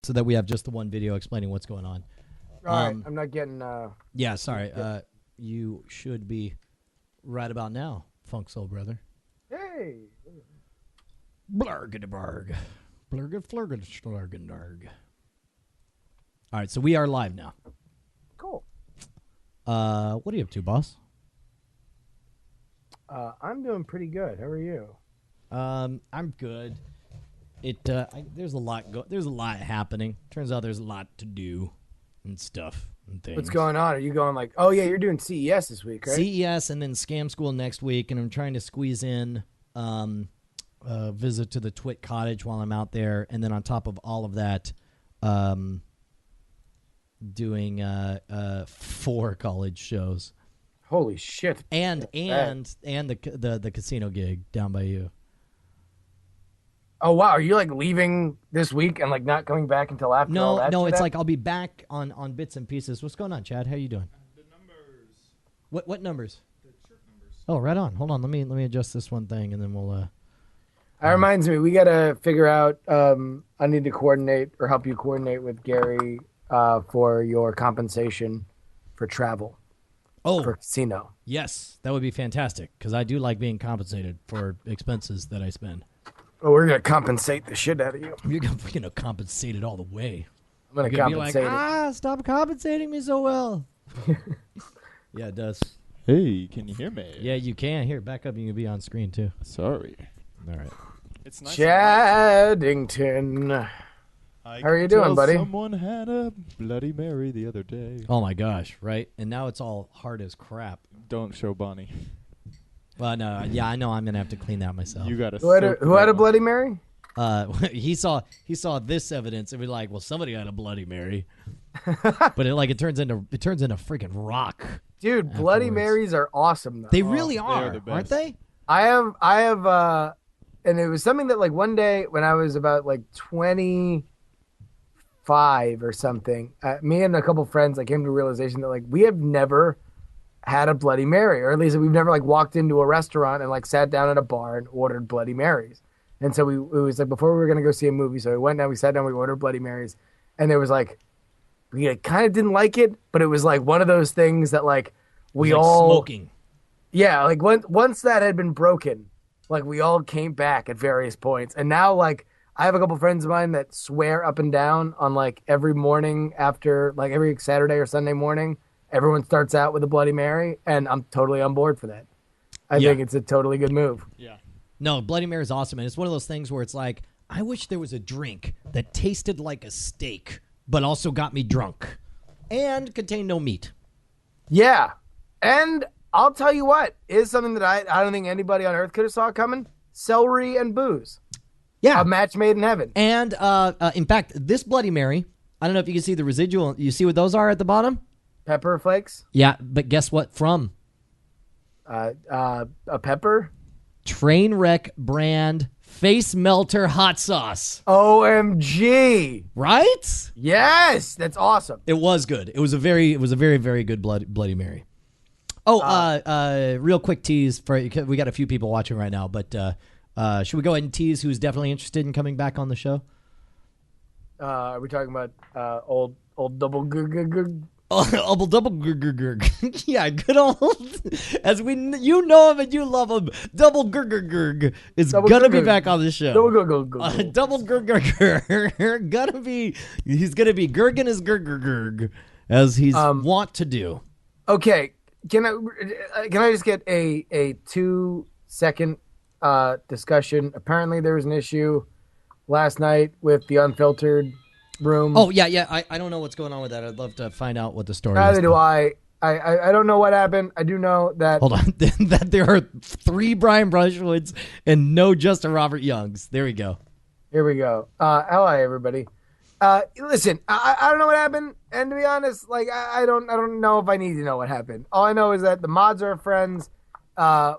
so that we have just the one video explaining what's going on. All right, I'm not getting. Yeah, sorry. You should be right about now, Funk Soul Brother. Hey. Blargadabarg. Blurgad. All right, so we are live now. Cool. What are you up to, boss? I'm doing pretty good. How are you? I'm good. There's a lot happening. Turns out there's a lot to do and stuff and things. What's going on? Are you going like, oh yeah, you're doing CES this week, right? CES and then Scam School next week, and I'm trying to squeeze in a visit to the Twit Cottage while I'm out there, and then on top of all of that, doing 4 college shows. Holy shit! And the casino gig down by you. Oh wow, are you like leaving this week and like not coming back until after all that? No, it's shit like I'll be back on bits and pieces. What's going on, Chad? How you doing? The numbers. What numbers? The shirt numbers. Oh, right on. Hold on. Let me adjust this one thing, and then we'll. That reminds me, we gotta figure out. I need to coordinate or help you coordinate with Gary for your compensation for travel. Oh, for casino. Yes, that would be fantastic because I do like being compensated for expenses that I spend. Oh, we're gonna compensate the shit out of you. You're gonna compensate it all the way. I'm gonna compensate be like, stop compensating me so well. Yeah, it does. Hey, can you hear me? Yeah, you can. Here, back up. You can be on screen too. Sorry. All right. It's nice. Chaddington. How are you doing, buddy? Someone had a Bloody Mary the other day. Oh my gosh, right? And now it's all hard as crap. Don't show Bonnie. Well, no, yeah, I know. I'm gonna have to clean that myself. You gotta. Who had a Bloody Mary? He saw this evidence and be like, well, somebody had a Bloody Mary, but it turns into freaking rock. Dude, Bloody Marys are awesome though. They really they are the best. aren't they? I have, and it was something that like one day when I was about like 25 or something, me and a couple friends like came to a realization that like we have never had a Bloody Mary, or at least we've never like walked into a restaurant and like sat down at a bar and ordered Bloody Marys. And so it was like before we were gonna go see a movie, so we went down, we sat down, we ordered Bloody Marys, and there was like we kind of didn't like it, but it was like one of those things that like we like all smoking. Yeah, like once that had been broken, like we all came back at various points, and now like I have a couple friends of mine that swear up and down on like every morning after like every Saturday or Sunday morning. Everyone starts out with a Bloody Mary, and I'm totally on board for that. I think it's a totally good move. Yeah. No, Bloody Mary is awesome, and it's one of those things where it's like, I wish there was a drink that tasted like a steak, but also got me drunk, and contained no meat. Yeah, and I'll tell you what is something that I don't think anybody on Earth could have saw coming: celery and booze. Yeah, a match made in heaven. And in fact, this Bloody Mary, I don't know if you can see the residual. You see what those are at the bottom? Pepper flakes? Yeah, but guess what? From? A pepper? Trainwreck brand face melter hot sauce. OMG. Right? Yes, that's awesome. It was good. It was a very, very good Bloody Mary. Oh, real quick tease for we got a few people watching right now, but should we go ahead and tease who's definitely interested in coming back on the show? Are we talking about old double Double yeah, good old as you know him and you love him. Double Gurg is gonna be back on the show. Double Gurg gonna be he's gonna be Gurgin his Gurg as he's want to do. Okay, can I just get a 2-second discussion? Apparently there was an issue last night with the Unfiltered room. Oh yeah. I don't know what's going on with that. I'd love to find out what the story is. Neither do I. I don't know what happened. I do know that. Hold on. That there are 3 Brian Brushwoods and no Justin Robert Youngs. There we go. Here we go. Hello, everybody. Listen, I don't know what happened, and to be honest, like I don't know if I need to know what happened. All I know is that the mods are friends.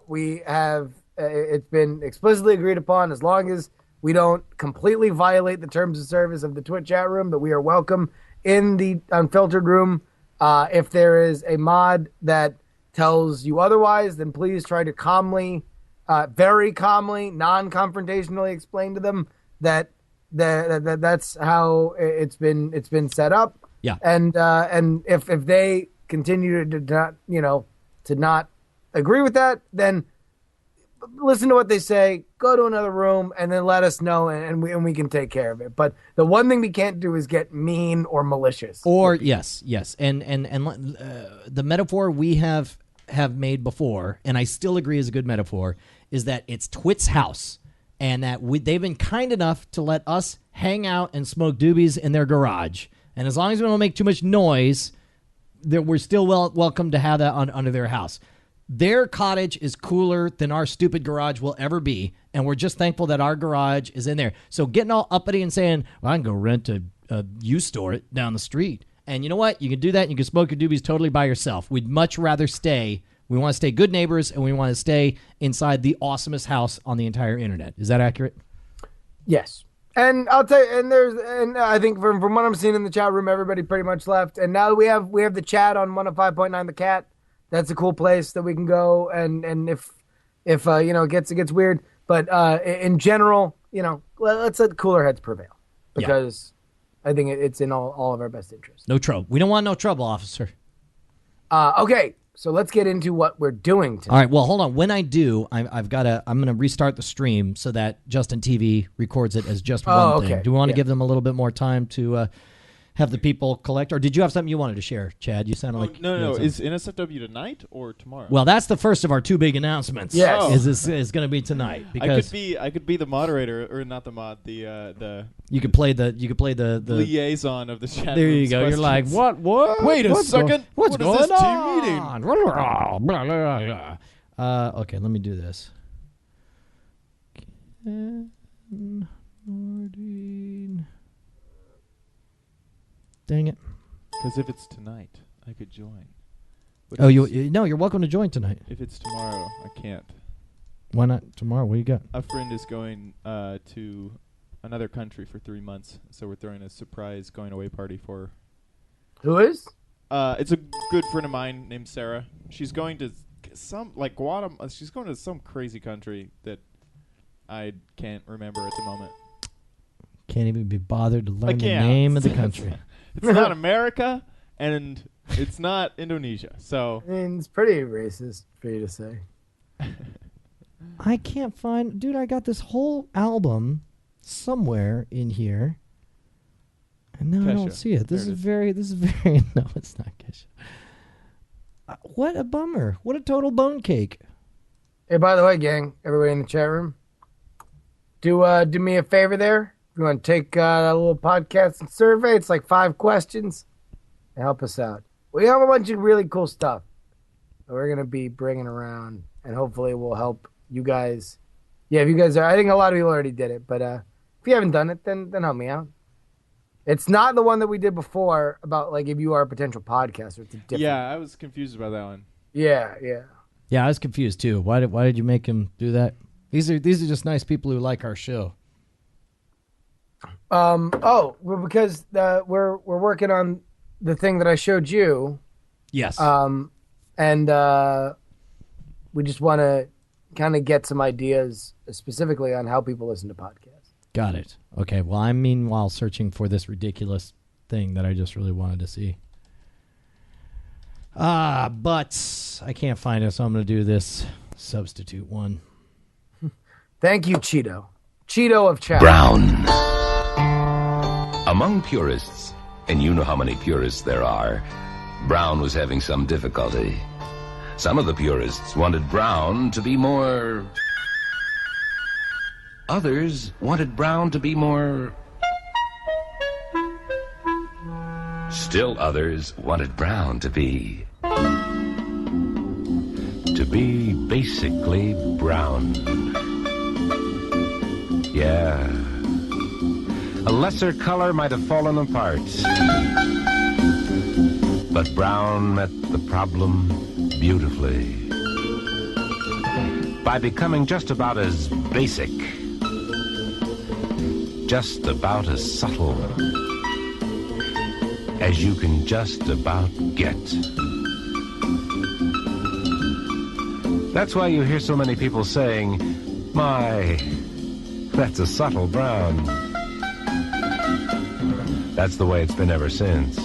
We have it's been explicitly agreed upon as long as we don't completely violate the terms of service of the Twitch chat room, that we are welcome in the Unfiltered room. If there is a mod that tells you otherwise, then please try to calmly, very calmly, non-confrontationally explain to them that That's how it's been set up. Yeah. And if they continue to not agree with that, then listen to what they say, go to another room, and then let us know, and we can take care of it. But the one thing we can't do is get mean or malicious. Or yes, and the metaphor we have made before, and I still agree is a good metaphor, is that it's Twit's house, and that they've been kind enough to let us hang out and smoke doobies in their garage. And as long as we don't make too much noise, we're still welcome to have that under their house. Their cottage is cooler than our stupid garage will ever be, and we're just thankful that our garage is in there. So getting all uppity and saying, well, I can go rent a used store down the street. And you know what? You can do that. You can smoke your doobies totally by yourself. We'd much rather stay. We want to stay good neighbors, and we want to stay inside the awesomest house on the entire internet. Is that accurate? Yes. And I'll tell you, and I think from what I'm seeing in the chat room, everybody pretty much left. And now we have the chat on 105.9 The Cat. That's a cool place that we can go, and if it gets weird, but in general, let's let cooler heads prevail, because I think it's in all of our best interests. No trouble. We don't want no trouble, officer. Okay, so let's get into what we're doing today. All right. Well, hold on. When I do, I'm going to restart the stream so that Justin TV records it as just one thing. Do we want to give them a little bit more time to have the people collect, or did you have something you wanted to share, Chad? You sounded like no. Is NSFW tonight or tomorrow? Well, that's the first of our two big announcements. Yes, is going to be tonight, because I could be the moderator, or not the mod, the you could play the liaison of the chat. There you go. Questions. You're like, what? Wait a second. What's going is this on? team meeting? Okay, let me do this. Dang it. Because if it's tonight, I could join. But you're welcome to join tonight. If it's tomorrow, I can't. Why not tomorrow? What do you got? A friend is going to another country for 3 months, so we're throwing a surprise going away party for her. Who is? It's a good friend of mine named Sarah. She's going to some Guatemala. She's going to some crazy country that I can't remember at the moment. Can't even be bothered to learn the name of the country. It's not America, and it's not Indonesia. So I mean, it's pretty racist for you to say. I can't find... Dude, I got this whole album somewhere in here, and now I don't see it. This is very... No, it's not Kesha. What a bummer. What a total bone cake. Hey, by the way, gang, everybody in the chat room, do me a favor there. If you want to take a little podcast and survey, it's like 5 questions, and help us out. We have a bunch of really cool stuff that we're going to be bringing around, and hopefully we'll help you guys. Yeah, if you guys are, I think a lot of people already did it, but if you haven't done it, then help me out. It's not the one that we did before about like if you are a potential podcaster. It's a different. Yeah, I was confused about that one. Yeah. Yeah, I was confused too. Why did you make him do that? These are just nice people who like our show. Well, because we're working on the thing that I showed you. Yes. And we just want to kind of get some ideas specifically on how people listen to podcasts. Got it. Okay. Well, I'm meanwhile searching for this ridiculous thing that I just really wanted to see. But I can't find it, so I'm going to do this substitute one. Thank you, Cheeto. Cheeto of chat. Brown. Among purists, and you know how many purists there are, Brown was having some difficulty. Some of the purists wanted Brown to be more... Others wanted Brown to be more... Still others wanted Brown to be basically brown. Yeah. A lesser color might have fallen apart. But Brown met the problem beautifully. By becoming just about as basic, just about as subtle as you can just about get. That's why you hear so many people saying, "My, that's a subtle brown." That's the way it's been ever since.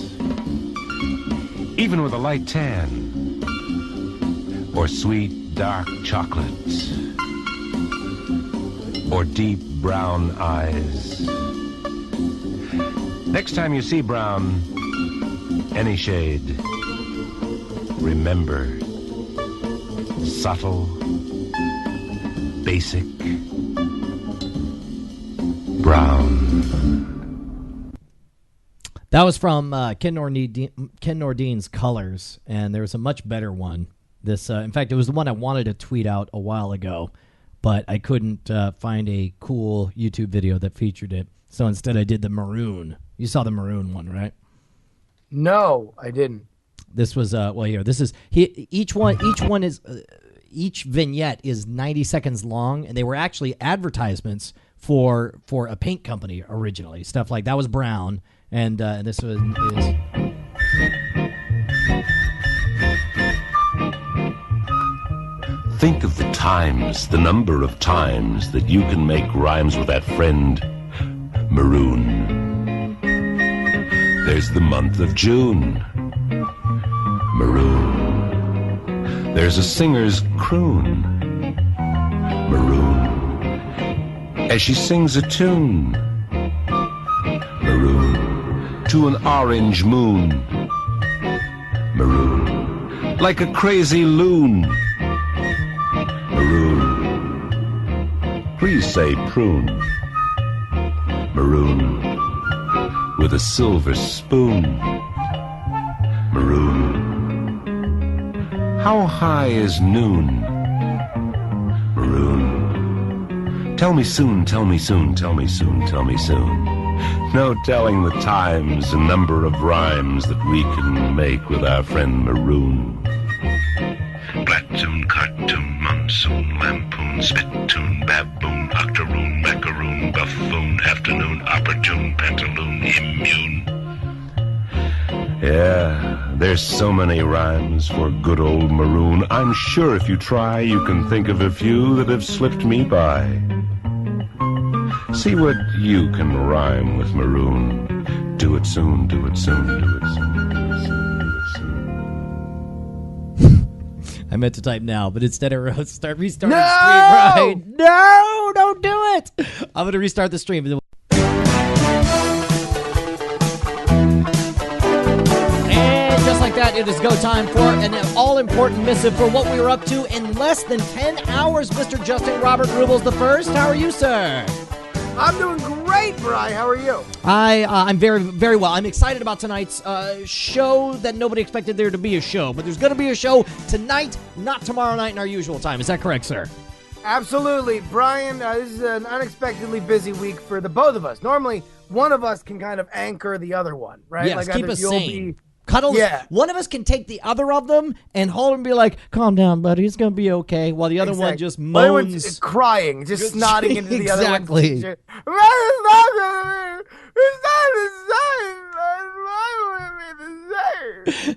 Even with a light tan, or sweet dark chocolate, or deep brown eyes. Next time you see brown, any shade, remember, subtle, basic, brown. That was from Ken Nordine's Colors, and there was a much better one. This, in fact, it was the one I wanted to tweet out a while ago, but I couldn't find a cool YouTube video that featured it. So instead, I did the maroon. You saw the maroon one, right? No, I didn't. This was here. This is each vignette is 90 seconds long, and they were actually advertisements for a paint company originally. Stuff like that was brown. And this is. Think of the times, the number of times that you can make rhymes with that friend, maroon. There's the month of June, maroon. There's a singer's croon, maroon. As she sings a tune, maroon. To an orange moon, maroon, like a crazy loon, maroon. Please say prune, maroon, with a silver spoon, maroon. How high is noon, maroon? Tell me soon, tell me soon, tell me soon, tell me soon. No telling the times and number of rhymes that we can make with our friend Maroon. Platoon, cartoon, monsoon, lampoon, spittoon, baboon, octoroon, macaroon, buffoon, afternoon, opportune, pantaloon, immune. Yeah, there's so many rhymes for good old Maroon. I'm sure if you try, you can think of a few that have slipped me by. See what you can rhyme with Maroon. Do it soon, do it soon, do it soon, do it soon, do it soon. I meant to type now, but instead I wrote restarting the stream. Right? No, don't do it. I'm going to restart the stream. And just like that, it is go time for an all-important missive for what we were up to in less than 10 hours. Mr. Justin Robert Rubles the first. How are you, sir? I'm doing great, Bri. How are you? I'm very, very well. I'm excited about tonight's show that nobody expected there to be a show. But there's going to be a show tonight, not tomorrow night in our usual time. Is that correct, sir? Absolutely. Brian, this is an unexpectedly busy week for the both of us. Normally, one of us can kind of anchor the other one, right? Yes, like keep us sane. Be... Cuddles, yeah. One of us can take the other of them and hold him and be like, calm down, buddy, it's going to be okay, while the other one just moans. Crying, just snotting into the other one. Exactly.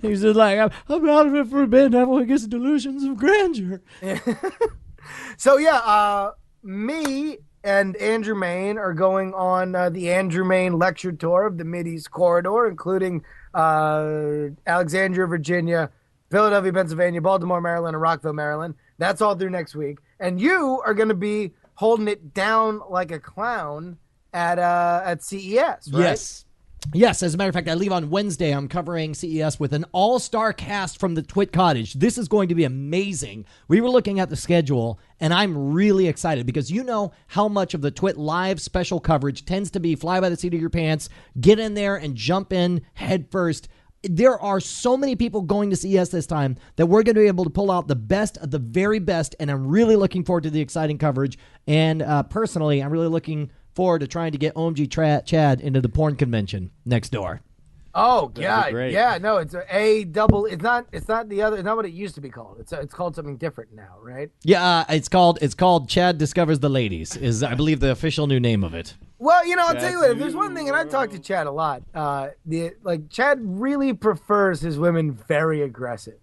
He's just like, I'm out of it for a bit, and everyone gets delusions of grandeur. So, me and Andrew Main are going on the Andrew Main lecture tour of the Mideast Corridor, including Alexandria, Virginia, Philadelphia, Pennsylvania, Baltimore, Maryland, and Rockville, Maryland. That's all through next week. And you are going to be holding it down like a clown at CES, right? Yes, as a matter of fact, I leave on Wednesday. I'm covering CES with an all-star cast from the Twit Cottage. This is going to be amazing. We were looking at the schedule, and I'm really excited because you know how much of the Twit Live special coverage tends to be fly by the seat of your pants, get in there and jump in head first. There are so many people going to CES this time that we're going to be able to pull out the best of the very best, and I'm really looking forward to the exciting coverage. And personally, I'm really looking forward to trying to get OMG Chad into the porn convention next door. Oh God, yeah, no, it's a double. It's not the other. It's not what it used to be called. It's called something different now, right? Yeah, it's called Chad Discovers the Ladies. Is I believe the official new name of it. Well, I'll tell you what. If there's one thing, and I talk to Chad a lot. Chad really prefers his women very aggressive.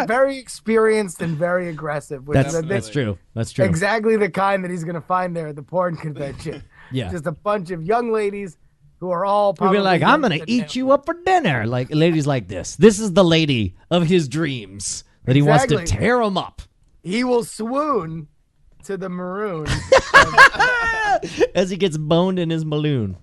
Very experienced and very aggressive. That's true. That's true. Exactly the kind that he's going to find there at the porn convention. Yeah, just a bunch of young ladies who are all He'll probably be like, I'm going to eat you up for dinner. Like, ladies like this. This is the lady of his dreams that he wants to tear him up. He will swoon to the maroon. As he gets boned in his balloon.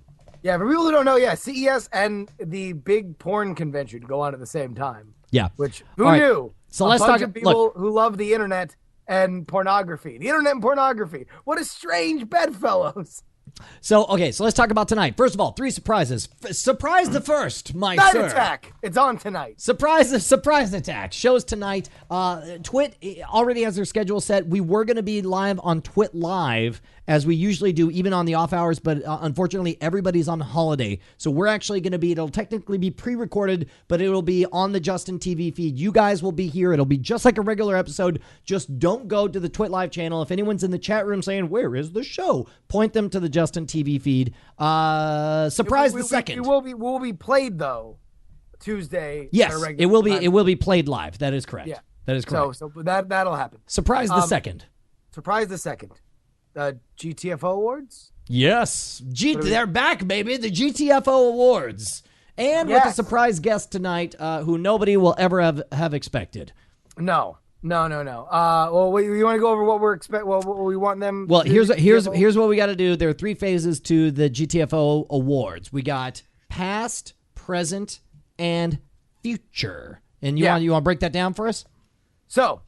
Yeah, for people who don't know, CES and the big porn convention go on at the same time. Yeah. Which, who knew? So let's talk about people who love the internet and pornography. The internet and pornography. What a strange bedfellows. So let's talk about tonight. First of all, 3 surprises. Surprise the first, my Night sir. Attack. It's on tonight. Surprise attack. Shows tonight. Twit already has their schedule set. We were going to be live on Twit Live, as we usually do, even on the off hours, but unfortunately, everybody's on holiday. So we're actually going to be, it'll technically be pre-recorded, but it'll be on the Justin TV feed. You guys will be here. It'll be just like a regular episode. Just don't go to the Twit Live channel. If anyone's in the chat room saying, where is the show? Point them to the Justin TV feed. Surprise the second. It will be played, though, Tuesday. Yes, it will be played live. That is correct. Yeah. That is correct. So that'll happen. Surprise the second. Surprise the second. GTFO Awards? Yes. They're back, baby. The GTFO Awards. And with a surprise guest tonight who nobody will ever have expected. No. Well, you want to go over what we're what we want them Well, here's what we got to do. There are 3 phases to the GTFO Awards. We got past, present, and future. And you want to break that down for us? So,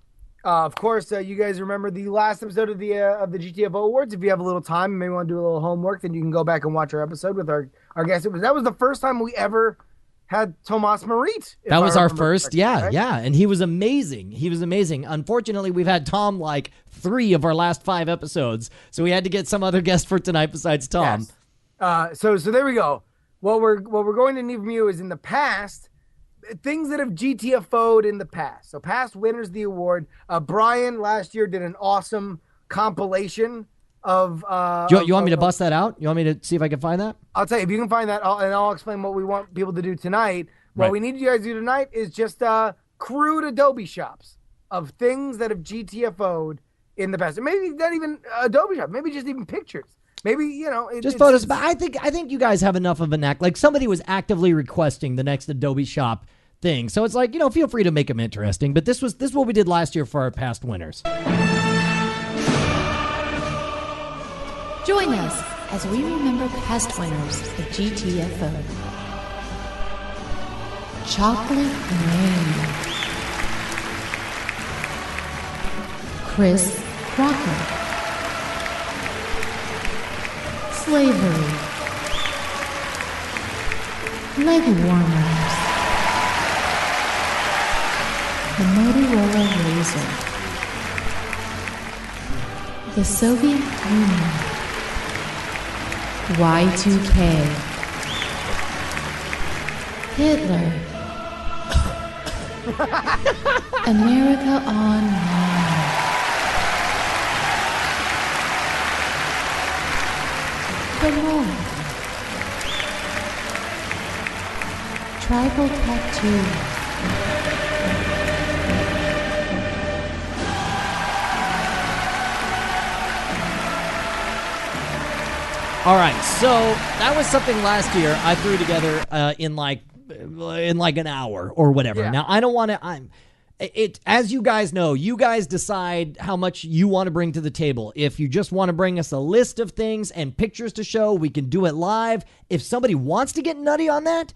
of course, you guys remember the last episode of the GTFO Awards. If you have a little time and maybe want to do a little homework, then you can go back and watch our episode with our guest. That was the first time we ever had Tomas Marit. That was our first, right? And he was amazing. Unfortunately, we've had Tom like 3 of our last 5 episodes, so we had to get some other guest for tonight besides Tom. Yes. So there we go. What we're going to need from you is in the past, things that have GTFO'd in the past. So past winners of the award. Brian last year did an awesome compilation of. You want me to bust that out? You want me to see if I can find that? I'll tell you, if you can find that, I'll explain what we want people to do tonight. What we need you guys to do tonight is just crude Adobe shops of things that have GTFO'd in the past. Maybe not even Adobe shop. Maybe just even pictures. Maybe, just photos. But I think you guys have enough of a knack. Like somebody was actively requesting the next Adobe shop thing. So it's like, feel free to make them interesting. But this is what we did last year for our past winners. Join us as we remember past winners of GTFO. Chocolate Rain. Chris Crocker. Slavery. Leg warmers. The Motorola Razor. The Soviet Union. Y2K. Hitler. America Online. Parole. Tribal Tattoo. All right, so that was something last year I threw together in like an hour or whatever. Yeah. Now I don't want to. As you guys know, you guys decide how much you want to bring to the table. If you just want to bring us a list of things and pictures to show, we can do it live. If somebody wants to get nutty on that,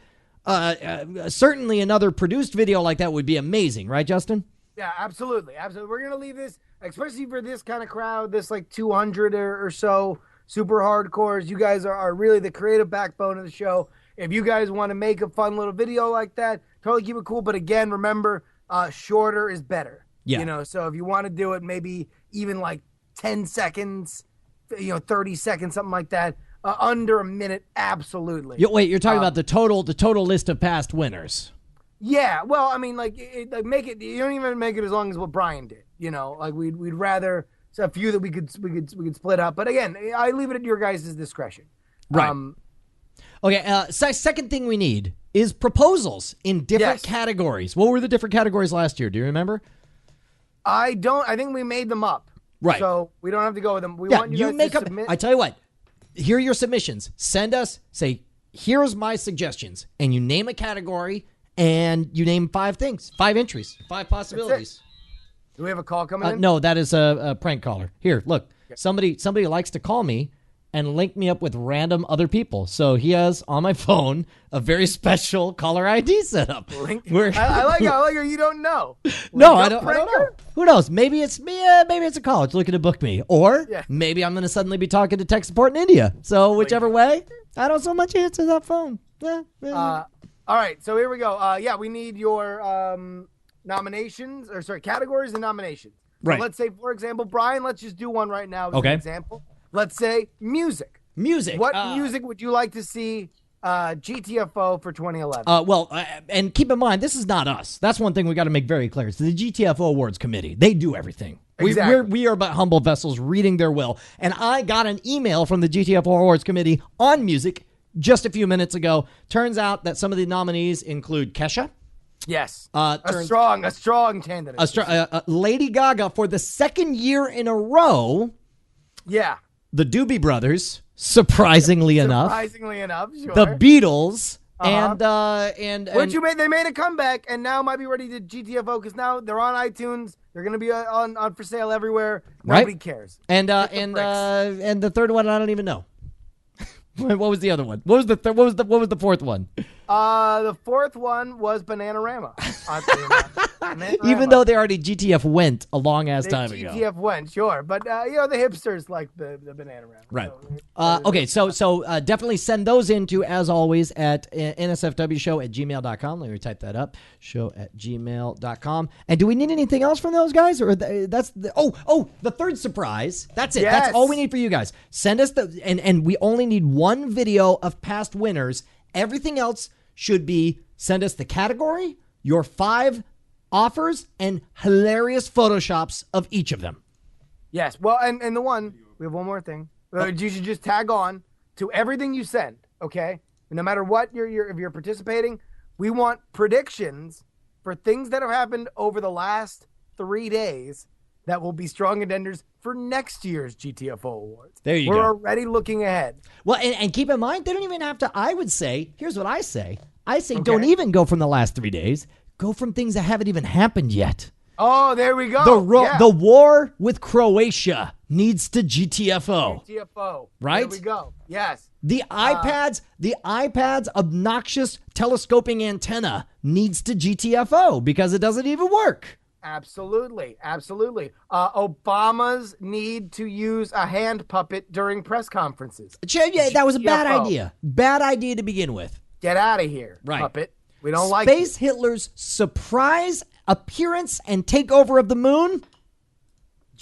certainly another produced video like that would be amazing, right, Justin? Yeah, absolutely. We're gonna leave this, especially for this kind of crowd, this like 200 or so. Super hardcores. You guys are really the creative backbone of the show. If you guys want to make a fun little video like that, totally keep it cool. But again, remember, shorter is better. Yeah. So if you want to do it, maybe even like 10 seconds, 30 seconds, something like that. Under a minute, absolutely. Wait, you're talking about the total list of past winners. Yeah. Well, I mean, make it. You don't even make it as long as what Brian did. We'd rather. So a few that we could split up, but again, I leave it at your guys' discretion. Right. Okay. Second thing we need is proposals in different categories. What were the different categories last year? Do you remember? I don't. I think we made them up. Right. So we don't have to go with them. We want you guys to submit. I tell you what. Here are your submissions. Send us. Say here's my suggestions. And you name a category and you name 5 things, 5 entries, 5 possibilities. Do we have a call coming in? No, that is a prank caller. Here, look. Somebody likes to call me and link me up with random other people. So he has on my phone a very special caller ID setup. I like how you don't know. No, I don't know. Who knows? Maybe it's me. Maybe it's a college looking to book me. Or maybe I'm going to suddenly be talking to tech support in India. So whichever way, I don't so much answer that phone. All right, so here we go. We need your nominations, categories and nominations. So right. Let's say, for example, Brian, let's just do one right now as an example. Let's say music. Music. What music would you like to see GTFO for 2011? And keep in mind, this is not us. That's one thing we got to make very clear. It's the GTFO Awards Committee. They do everything. Exactly. We are but humble vessels reading their will. And I got an email from the GTFO Awards Committee on music just a few minutes ago. Turns out that some of the nominees include Kesha. Yes. A strong candidate. Lady Gaga for the second year in a row. Yeah. The Doobie Brothers, surprisingly enough. Sure. The Beatles, and they made a comeback and now might be ready to GTFO because now they're on iTunes. They're going to be on for sale everywhere. Nobody cares. And the third one I don't even know. What was the other one? What was the fourth one? The fourth one was Bananarama. Even though they already GTF went a long ass time ago. GTF went, sure, but the hipsters like the Bananarama. Right. So definitely send those into, as always, at nsfwshow@gmail.com. Let me type that up. show@gmail.com. And do we need anything else from those guys, or that's the third surprise? That's it. Yes. That's all we need for you guys. Send us and we only need one video of past winners. Everything else should be send us the category, your 5 offers, and hilarious photoshops of each of them. Yes. Well, and we have one more thing. You should just tag on to everything you send, okay? No matter what if you're participating, we want predictions for things that have happened over the last 3 days that will be strong contenders for next year's GTFO Awards. There you go. We're already looking ahead. Well, and keep in mind, they don't even have to, I would say, here's what I say. Don't even go from the last 3 days. Go from things that haven't even happened yet. Oh, there we go. The war with Croatia needs to GTFO. GTFO. Right? There we go. Yes. The iPad's obnoxious telescoping antenna needs to GTFO because it doesn't even work. Absolutely. Obama's need to use a hand puppet during press conferences. Yeah, that was a bad idea. Bad idea to begin with. Get out of here, right. Puppet. We don't like it. Space Hitler's surprise appearance and takeover of the moon?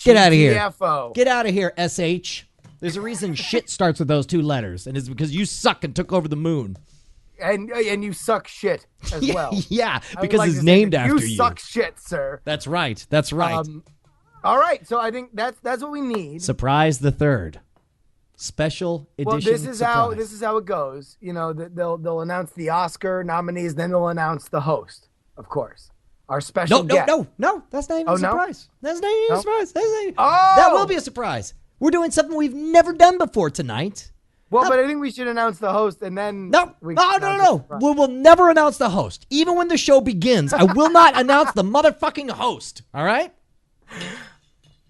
Get out of here. GTFO. Get out of here, SH. There's a reason shit starts with those 2 letters, and it's because you suck and took over the moon. And you suck shit as well. Yeah, because it's named after you. You suck shit, sir. That's right. All right, so I think that's what we need. Surprise the third. Special edition. Well, this is how it goes. They'll announce the Oscar nominees, then they'll announce the host, of course. Our special guest. No, that's not even a surprise. No? That's not even a surprise. Oh! That will be a surprise. We're doing something we've never done before tonight. Well, but I think we should announce the host and then... No. We will never announce the host. Even when the show begins, I will not announce the motherfucking host. All right?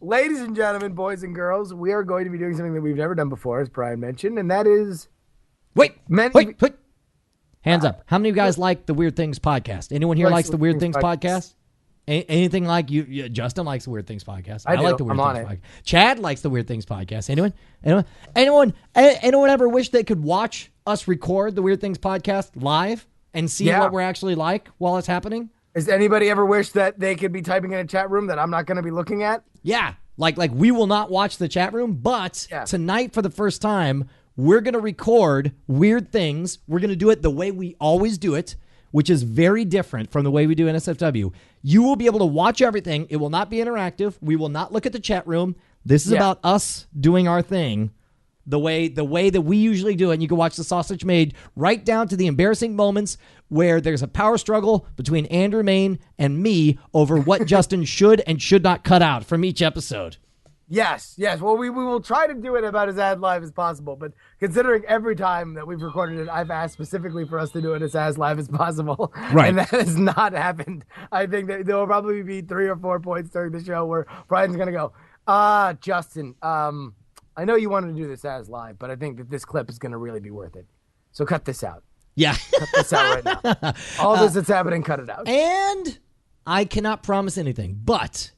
Ladies and gentlemen, boys and girls, we are going to be doing something that we've never done before, as Brian mentioned, and that is... Wait. Hands up. How many of you guys like the Weird Things podcast? Anyone here likes the Weird Things podcast? Anything like you? Justin likes the Weird Things podcast. I like the Weird Things podcast. Chad likes the Weird Things podcast. Anyone ever wish they could watch us record the Weird Things podcast live and see what we're actually like while it's happening? Has anybody ever wished that they could be typing in a chat room that I'm not going to be looking at? Yeah. Like we will not watch the chat room, but tonight for the first time, we're going to record Weird Things. We're going to do it the way we always do it, which is very different from the way we do NSFW. You will be able to watch everything. It will not be interactive. We will not look at the chat room. This is about us doing our thing the way that we usually do it. And you can watch the sausage made right down to the embarrassing moments where there's a power struggle between Andrew Main and me over what Justin should and should not cut out from each episode. Yes. Well, we will try to do it about as ad live as possible. But considering every time that we've recorded it, I've asked specifically for us to do it as live as possible. Right. And that has not happened. I think that there will probably be 3 or 4 points during the show where Brian's going to go, Justin, I know you wanted to do this as live, but I think that this clip is going to really be worth it. So cut this out. Yeah. Cut this out right now. All this that's happening, cut it out. And I cannot promise anything, but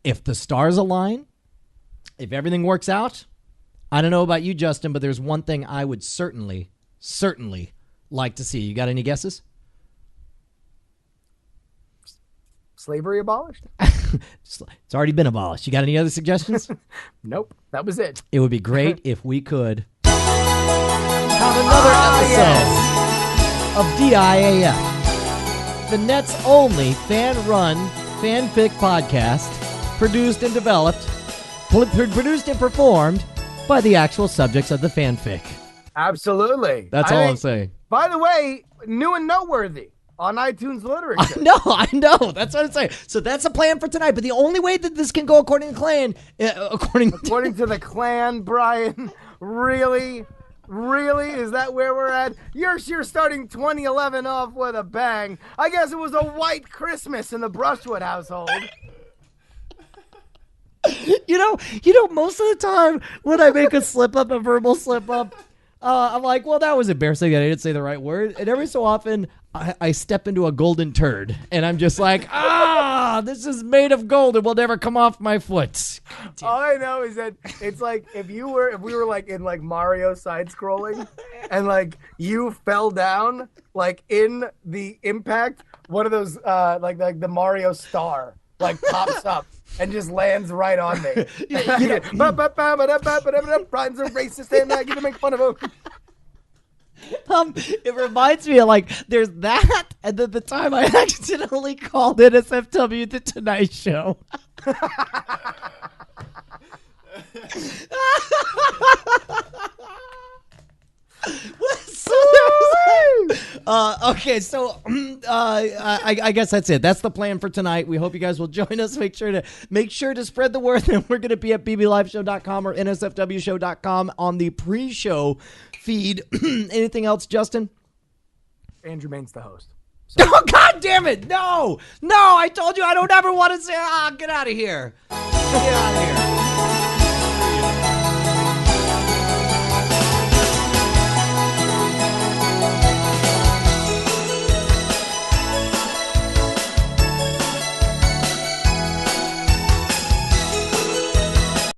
if the stars align, if everything works out, I don't know about you, Justin, but there's one thing I would certainly like to see. You got any guesses? Slavery abolished? It's already been abolished. You got any other suggestions? Nope. That was it. It would be great if we could have another episode of DIAF, the net's only fan-run fanfic podcast, produced and developed, produced and performed by the actual subjects of the fanfic. Absolutely. That's all I'm saying. By the way, new and noteworthy on iTunes Literature. I know. That's what I'm saying. So that's a plan for tonight. But the only way that this can go according to the clan, according to the clan, Brian, really? Is that where we're at? You're starting 2011 off with a bang. I guess it was a white Christmas in the Brushwood household. You know, most of the time when I make a verbal slip up, I'm like, well, that was embarrassing. I didn't say the right word. And every so often, I step into a golden turd, and I'm just like, this is made of gold. It will never come off my foot. All I know is that it's like if we were like in like Mario side scrolling, and like you fell down like in the impact, one of those like the Mario star like pops up and just lands right on me. Brian's a racist and I get to make fun of him. It reminds me of like there's that, and then the time I accidentally called NSFW the Tonight Show. Okay, so I guess that's it. That's the plan for tonight. We hope you guys will join us. Make sure to spread the word, and we're going to be at bbLiveshow.com or NSFWshow.com on the pre-show feed. Anything else, Justin? Andrew Main's the host. So. Oh, God damn it! No! I told you I don't ever want to say. Get out of here! Get out of here!